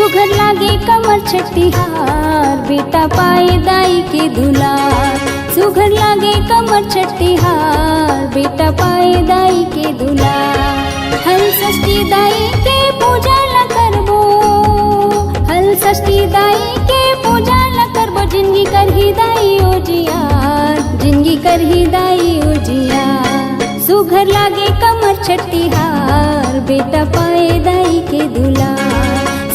सुघर लागे कमर छठिहार, बेटा पाए दाई के दुलार। सुघर लागे कमर छठिहार, बेटा पाए दाई के दुलार। हल षष्ठी दाई के पूजा ला करबो, हल षष्ठी दाई के पूजा ला करबो। जिंदगी करही दाई उजियार, जिंदगी करही दाई उजियार। सुघर लागे कमर छठिहार, बेटा पाए दाई के दुलार।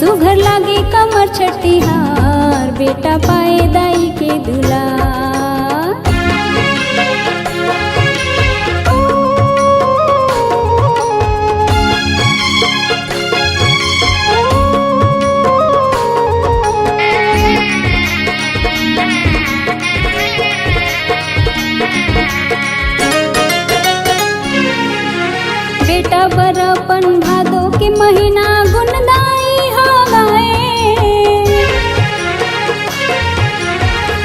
सुघर लागे कमर छठिहार, बेटा पाए दाई के दुलार। बेटा बरपन भादो के महीना गुनदाई हो गए।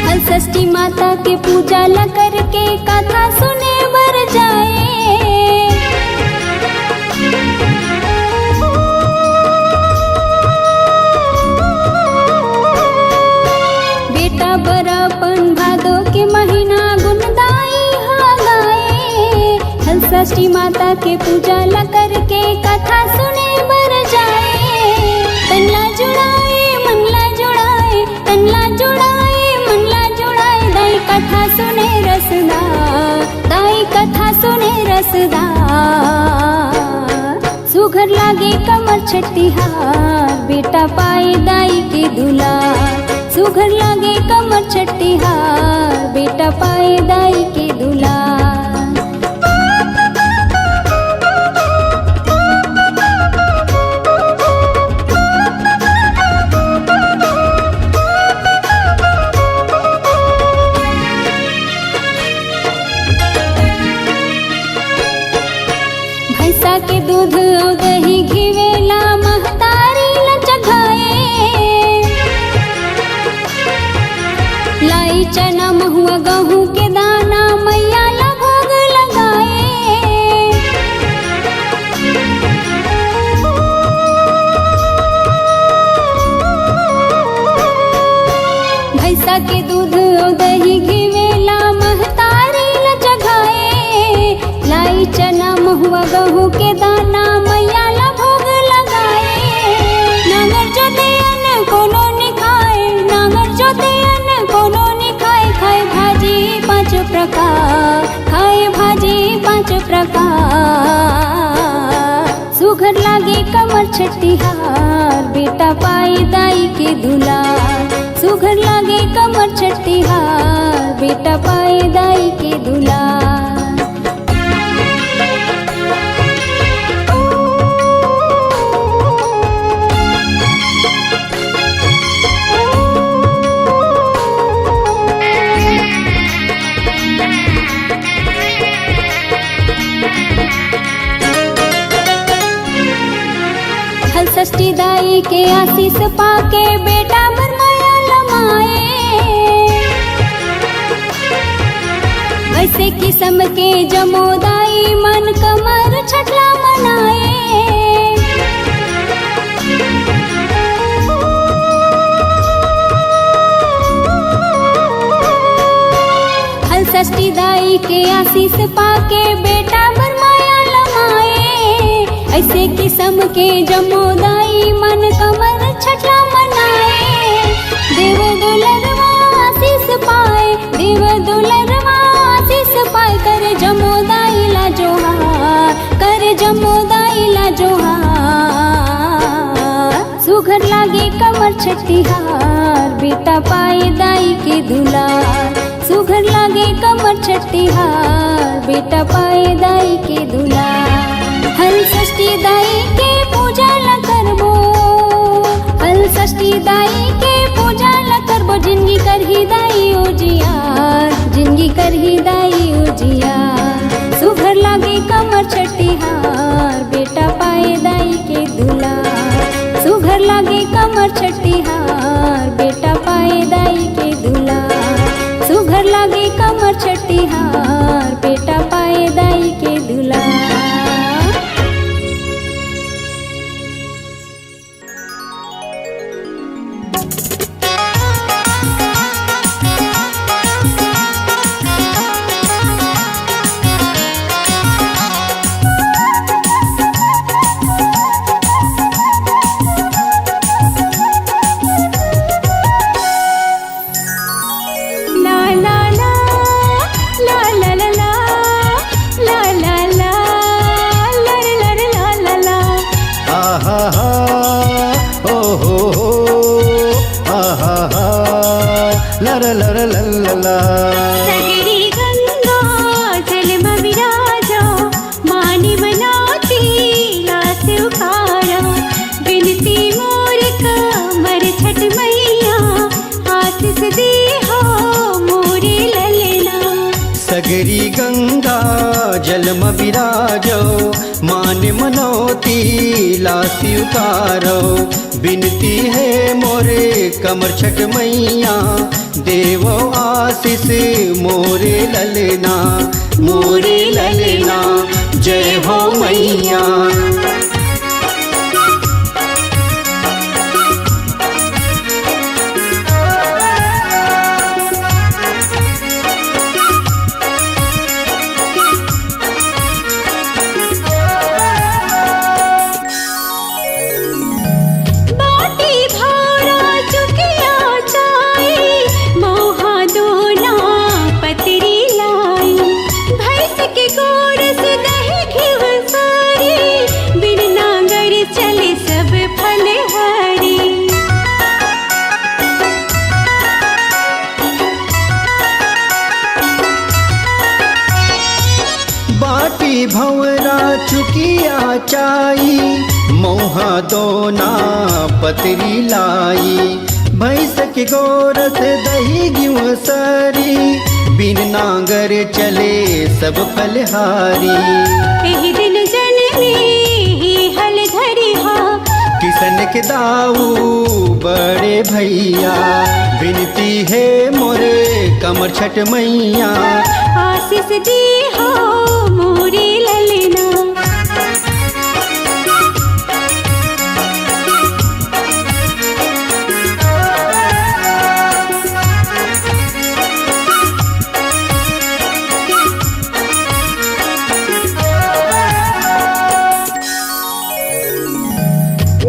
हल षष्ठी माता के पूजा ला करके कथा सुने बर जाए। बेटा बरपन भादो के महीना गुनदाई हो गए। हल षष्ठी माता के पूजा ला करके कथा सुने बर जाए। तनला जुड़ाए मनला जुड़ाए, तनला जुड़ाए मनला जुड़ाए। दाई कथा सुने रसदार, दाई कथा सुने रसदार। सुघर लागे कमर छठिहार, बेटा पाए दाई के दुलार। सुघर लागे कमर छठिहार, बेटा पाए दाई के दुलार। भैंसा के दूध और दही घिवेला महतारी ला चघाए। लाई चना महुआ गहूँ के दाना मैया ला भोग लगाए। भैंसा के दूध और दही घिवेला महतारी ला चघाए। लाई चना महुआ गहूँ के दाना मैया ला भोग लगाए। नागर जोते अन्न कोनो निखाए, नागर जोते अन्न कोनो निखाए। खाए भाजी पांच प्रकार, खाए भाजी पांच प्रकार। सुघर लागे कमर छठिहार, बेटा पाए दाई के दुलार। सुघर लागे कमर छठिहार, बेटा पाए दाई के दुलार। हल षष्ठी दाई के आशीष पाके बेटा बर माया लमाए। वैसे किस्म के जमोदाई मन कमर छठला मनाए। हल षष्ठी दाई के आशीष पाके बेटा बर माया लमाए। ऐसे किस्म के जमोदाई मन कमर छठला मनाए। देव दुलरवा आशीष पाए, देव दुलरवा आशीष पाए। करे जमोदाई ला जोहार, करे जमोदाई ला जोहार। सुघर लागे कमर छठिहार, बेटा पाए दाई के दुलार। सुघर लागे कमर छठिहार, बेटा पाए दाई के दुलार। हल षष्ठी दाई के पूजा ला करबो, हल षष्ठी दाई के पूजा ला करबो। जिंदगी करही दाई उजियार, जिंदगी करही दाई उजियार। सुघर लागे कमर छठिहार, बेटा पाए दाई के दुलार। सुघर लागे कमर छठिहार, बेटा पाए दाई के दुलार। सुघर लागे कमर छठिहार, बेटा पाए दाई के दुलार। हो आहा हा लर लर लल्ला। सगरी गंगा जल में विराजो मानी मनाती लास उखारो बिनती मोर कमर छठ मैया आशीष दी हो मोरे ललना। सगरी गंगा जल में विराजो मान मनोती लासी उतारो बिनती है मोरे कमर छठ मैया देवो आशीष मोरे ललना मोरे ललना जय हो मैया। भंवरा चुकिया चाई मोहा दोना पतरी लाई भैंस के गोरस दही गिव सरी बिन नांगर चले सब फलहारी। एही दिन जननी ही हल धरी हा किसन के दाऊ बड़े भैया बिनती है मोरे कमर छठ मैया आशीष दी हो मोरे ललना।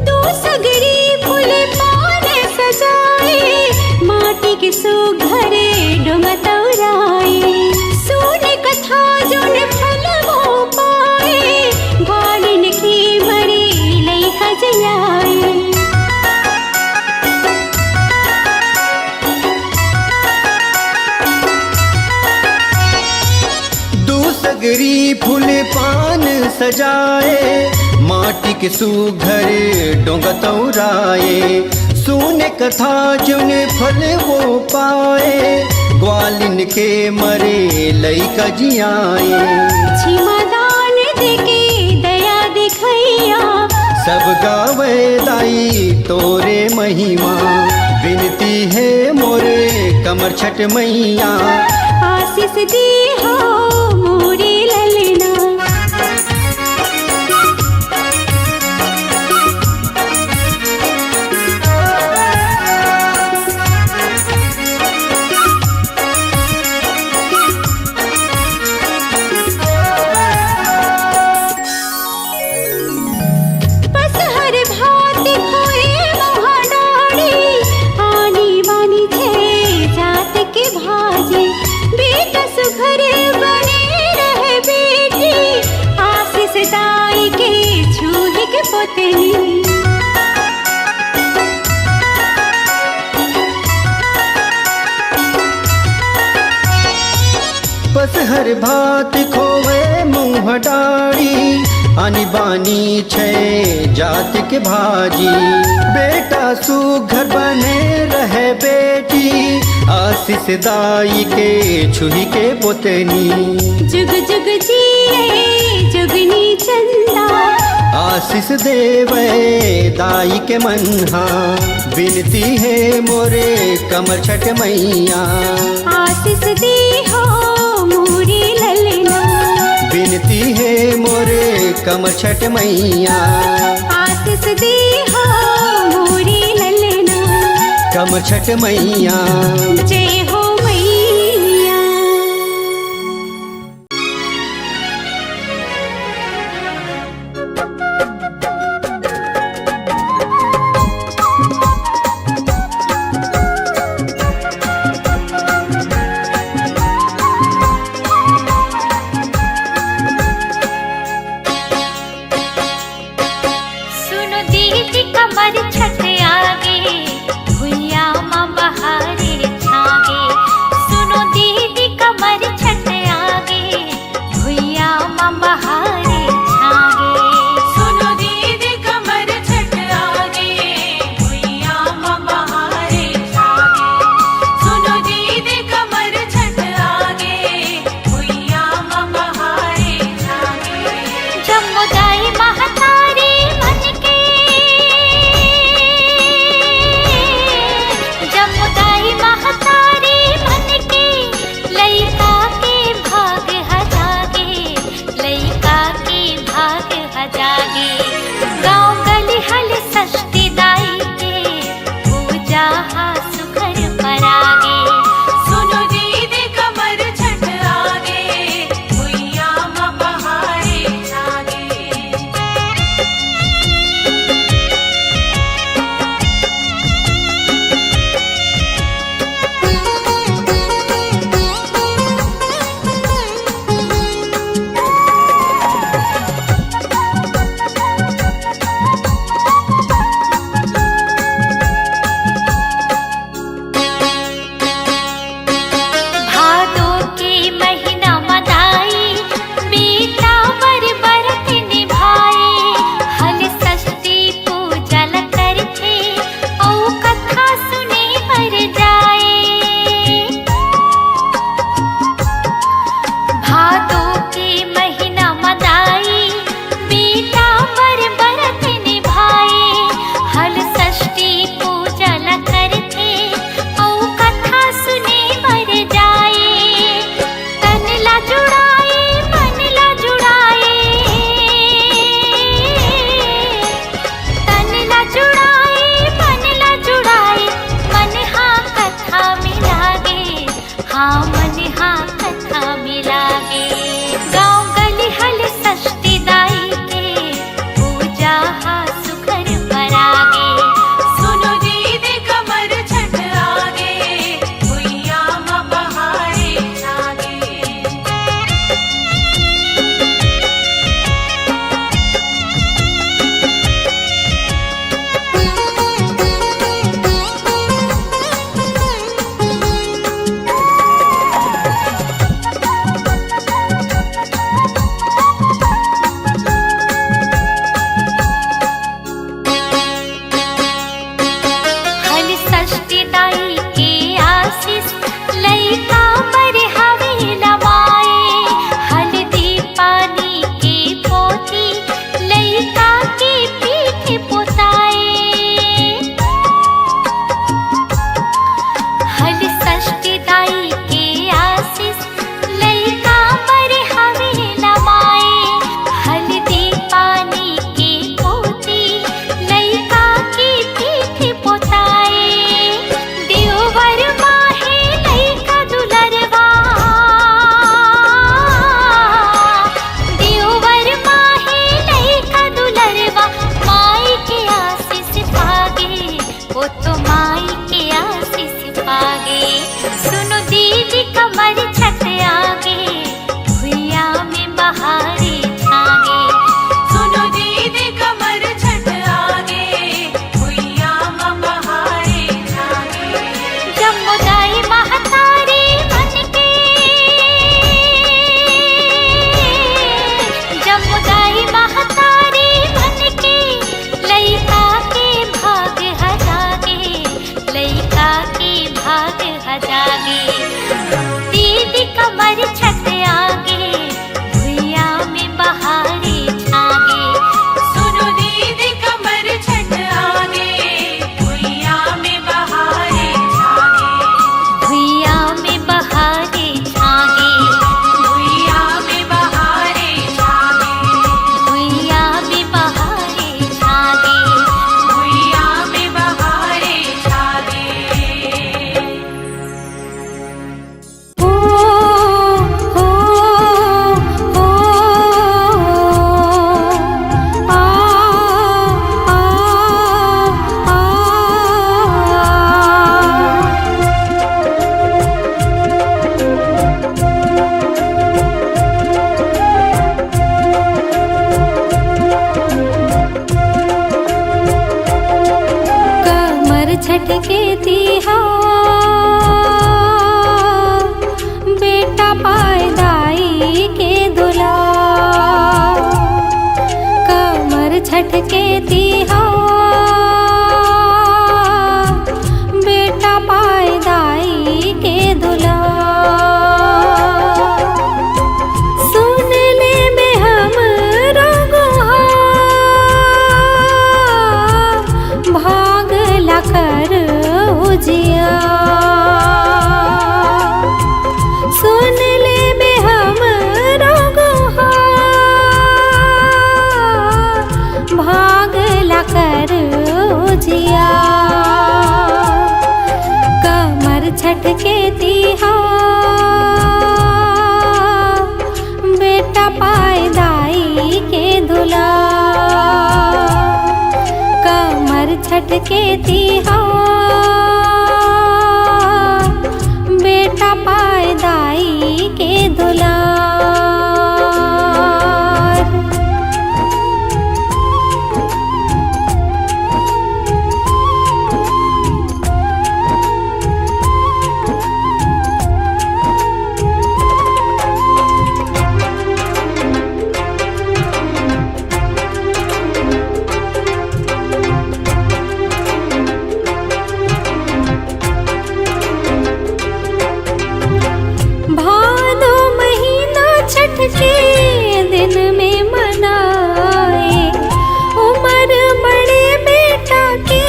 दो सगरी फूल पान सजाए माटी के सुघरे डोंगतौराए सुन कथा जोन फल वो पाए ग्वालिन की मरी लई खजलाए। दूसगरी फूल पान सजाए माटी के सुघर डोंगतौराए सुने कथा जुन फल वो पाए ग्वालिन के मरे लई कजियाए। छिमादान देके दया दिखैया सब गावे दाई तोरे महिमा बिनती है मोरे कमर छठ मैया आशीष दी हो मोरे ललना। बस हर भात खोवे मुँह डाड़ी आनी बानी छे जात के भाजी बेटा सुघर बने रहे बेटी आशीष दाई के छुही के पोतनी। जुग जुग जिए जुगनी चंदा आशीष देवे दाई के मनहा बिनती है मोरे कमर छठ मैया आशीष दी हो मोरे ललना। बिनती है मोरे कमर छठ मैया आशीष दी हो मोरे ललना। कमर छठ मैया जय हो मैया। सुनो दीदी कमर छठ वो तो माई के आशीष पागे। सुनो दीदी कमर छठ आगे, भुइया में बहारे छागे। सुनो दीदी कमर छठ आगे, भुइया में बहारे छागे। जमुदाई महतारी बनके, जमुदाई महतारी बनके लइका के भाग हजागे, लइका के भाग हजागे। दीदी कमर छठ आगे, भुइया में बहारे छागे। सुनो दीदी कमर छठ आगे, भुइया में बहारे छागे। भुइया में बहारे छागे, भुइया में बहारे छागे। भुइया में बहारे छागे। भुइया में बहारे छागे। ओ हो हो आ आ कमर छटके तिहार बेटा पायदाई के दुलार। कमर छटके तिहार बेटा पायदाई के दुलार। सुन ले में हम भाग लकर उजिया। सुन ले में हम भाग लकर उजिया। कमर छटके तिहार बेटा पायदाई के दुलार। कमर छटके तिहार बेटा पायदाई के दुलार। भादो महीना छठ के दिन में मनाए। उमर बड़े बेटा के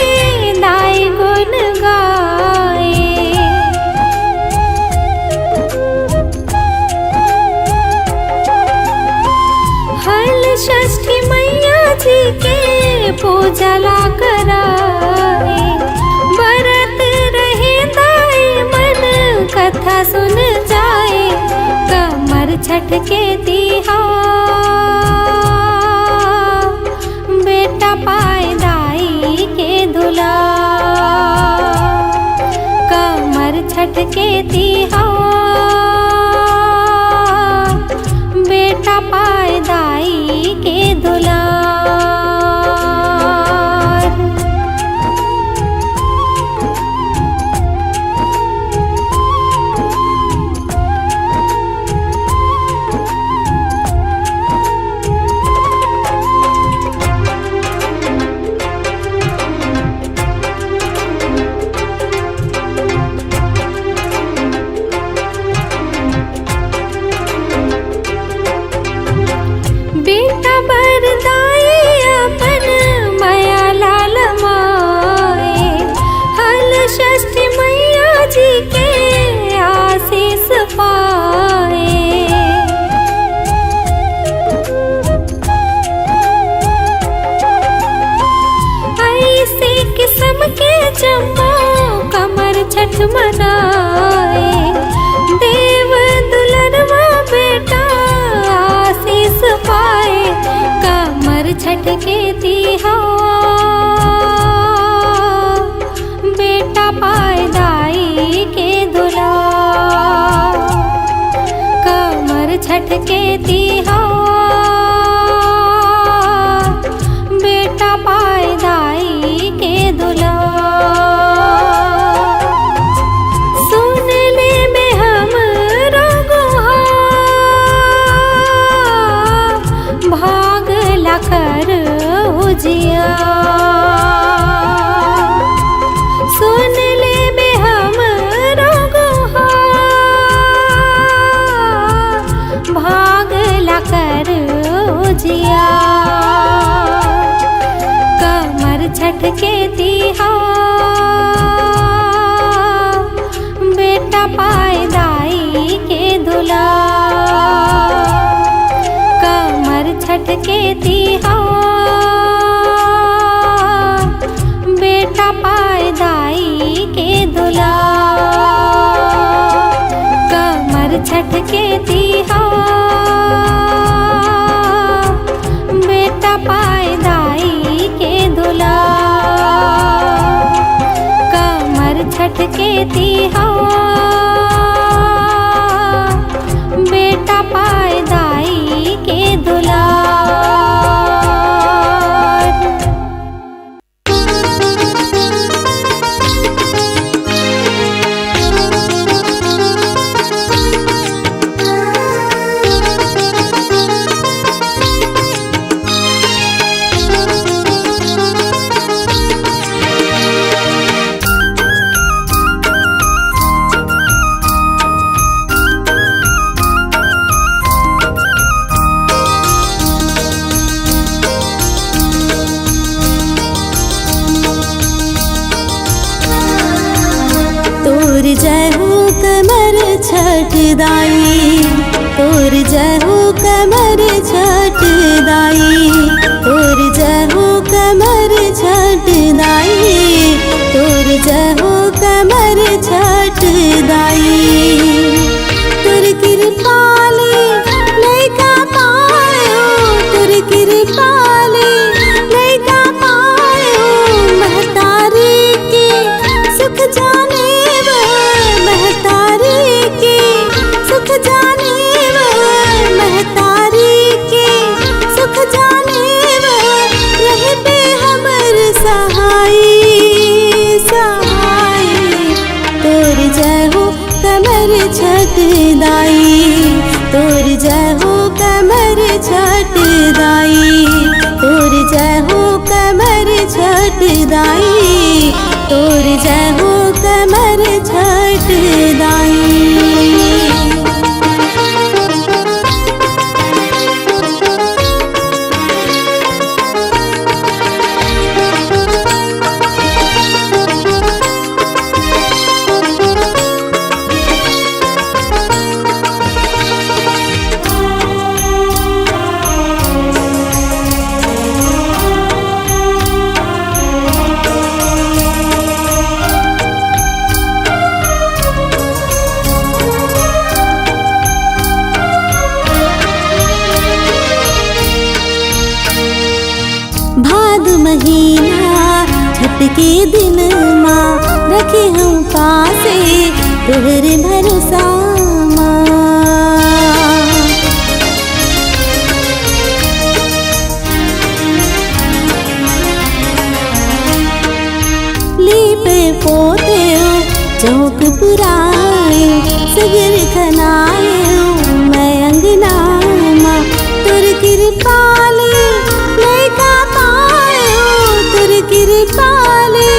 दाई गुन गाए। हल षष्ठी मैया जी के पूजा ला कराए। बरत रहे दाई मन कथा सुन जाए। कमर छटके तिहार बेटा पायदाई के दुलार। कमर छटके तिहार बेटा पायदाई के दुलार। तिहार बेटा पाए दाई के दुलार। कमर छठ के तिहार बेटा पाए दाई के दुलार। कमर छठ के तिहार बेटा पाए दाई के दुलार। तोर जय हो कमर छठ दाई, तोर जय हो कमर छठ दाई, तोर जय हो कमर छठ दाई, तोर जय हो कमर छठ दाई। तोर कृपाली लइका पायो, तोर कृपाली लइका पायो, महतारी के सुख जाने महतारी के सुख जाने महतारी के सुख जाने रहे पे हमर सहाय सहाय। तोर जय हो कमर छठ दाई, तोर जय हो कमर छठ दाई, तोर जय हो कमर छठ दाई, तोर जय हो कमर छठ दाई। भाद महीना छठ के दिन माँ रखे हम पासे तोहरे भरोसा माँ। लीपे पोते चौक पुराए सगर खनाए मैं अंगना माँ। तोर कृपाली लइका पायो, तोर कृपाली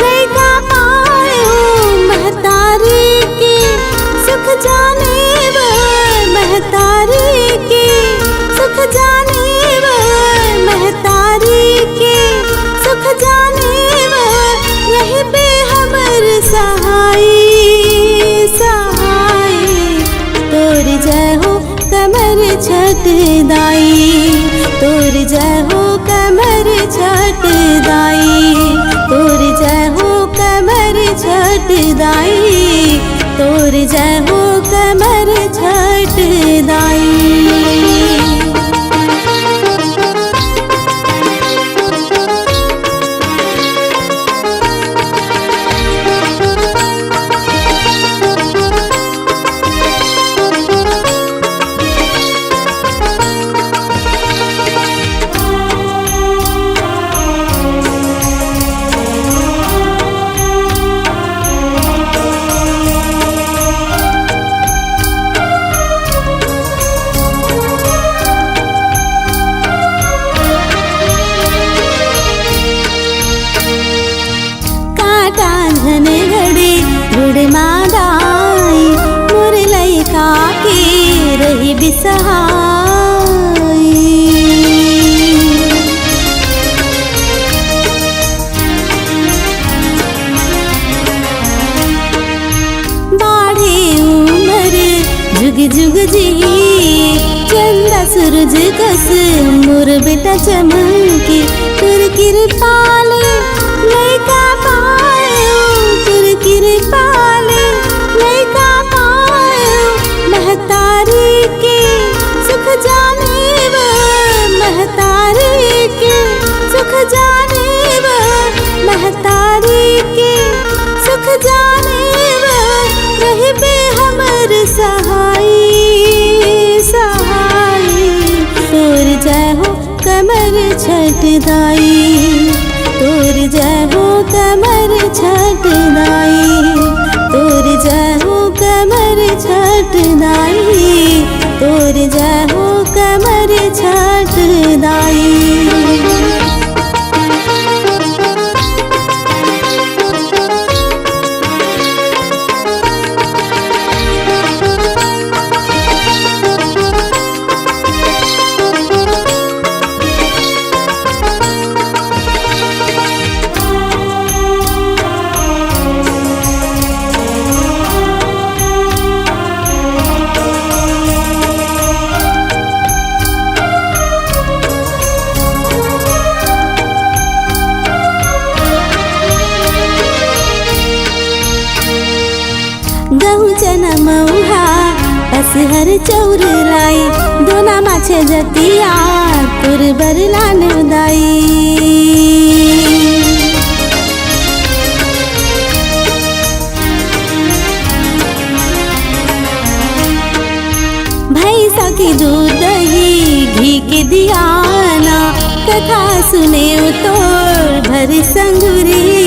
लइका पायो, महतारी के सुख जाने महतारी के सुख जाने महतारी के सुख जाने रहे पे हमर सहाय सहाय। तोर जय हो कमर छठ दाई, तोर जय हो कमर छठ दाई, तोर जय हो कमर छठ दाई, तोर जय हो कमर छठ दाई। मादाई मोर लइका के रही बिसहाई। बाढ़े उमर जुग जुग जी चंदा सूरज कस मोर बेटा चमके तुर कृपाले लैका पायो तुर कृपाले लैका पायो महतारी के सुख जाने वो महतारी के सुख जाने वो महतारी के सुख जाने वो रही बे हमर सहाय सहाय तोर जय हो कमर छठ दाई तोर जय हो कमर छठ दाई तोर जय हो कमर छठ दाई तोर जय हो कमर छठ दाई। गहू चना मऊहा असहर चौर लाई दोना माछे जतिया तुर बरलान दाई भैंसा के दूध दही घी के दियाना कथा सुने तोर भर संगुरी